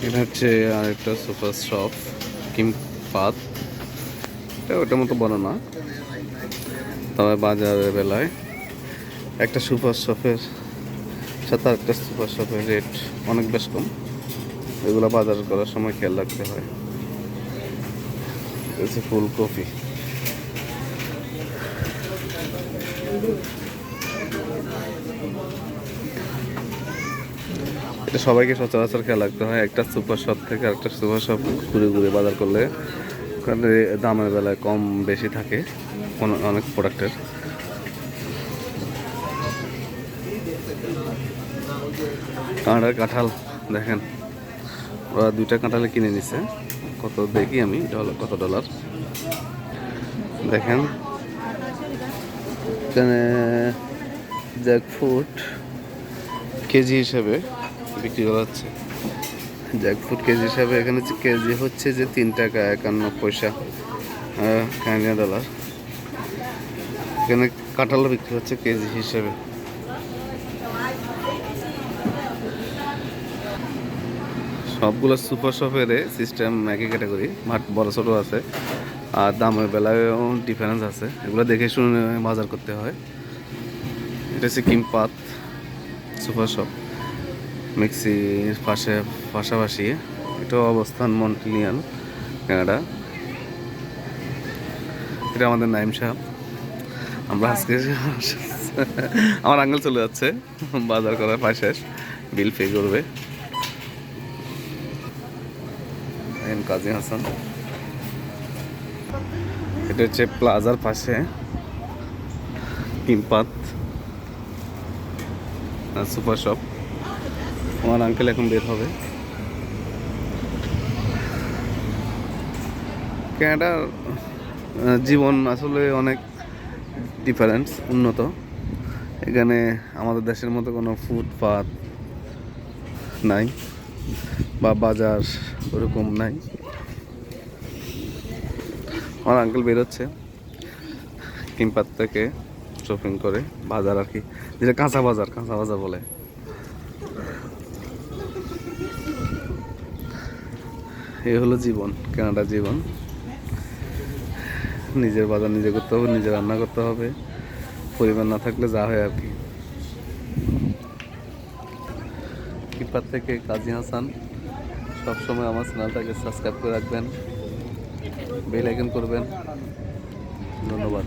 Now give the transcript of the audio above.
এটা হচ্ছে আরেকটা সুপার শপ কিম পাত। এটা ওটার মতো বড় না, তবে বাজারের বেলায় একটা সুপার শপের সাথে আরেকটা সুপার শপের রেট অনেক বেশ কম। এগুলো বাজার করার সময় খেয়াল রাখতে হয়। ফুলকপি, এটা সবাইকে সচরাচর খেয়াল রাখতে হয়। একটা সুপার শপ থেকে আরেকটা সুপার শপ ঘুরে ঘুরে বাজার করলে ওখানে দামের বেলায় কম বেশি থাকে অনেক প্রোডাক্টের। কাঁঠাল কাঁঠাল দেখেন, ওরা 2টা কাঁঠালে কিনে নিছে। কত দেখি আমি কত ডলার দেখেন। এখানে জ্যাকফ্রুট কেজি হিসেবে বিক্রি করা হচ্ছে। জ্যাকফ্রুট কেজি হিসাবে এখানে কেজি হচ্ছে যে 3 টাকা 51 পয়সা কানাডিয়ান ডলার। এখানে কাঁঠালও বিক্রি হচ্ছে কেজি হিসেবে। সবগুলো সুপার শপের সিস্টেম একই ক্যাটাগরি, বাট বড় ছোটো আছে আর দামের বেলায়ও ডিফারেন্স আছে। এগুলো দেখে শুনে বাজার করতে হয়। এটা হচ্ছে কিমপাত সুপার শপ, মেক্সির পাশাপাশি। এটাও অবস্থান মন্ট্রিয়াল, কানাডা। এটা আমাদের নাইম সাহেব। আমরা আজকে আমার আঙ্কেল চলে যাচ্ছে বাজার করার পাশে, বিল পে করবে। কাজী হাসান, এটা হচ্ছে প্লাজার পাশে কিমপাত সুপার শপ। আমার আঙ্কেল এখন বের হবে। কানাডার জীবন আসলে অনেক ডিফারেন্স, উন্নত। এখানে আমাদের দেশের মতো কোনো ফুটপাত নাই বা বাজার ওরকম নাই। আমার আঙ্কেল বেরোচ্ছে কিমপাত থেকে শপিং করে, বাজার আর কি, যেটা কাঁচা বাজার বলে। এই হলো জীবন, কানাডা জীবন। নিজের বাজার নিজে করতে হবে, নিজে রান্না করতে হবে, পরিবার না থাকলে যা হয় আর কি। কিপার থেকে কাজী হাসান। সবসময় আমার চ্যানেলটাকে সাবস্ক্রাইব করে রাখবেন, বেল আইকন করবেন। ধন্যবাদ।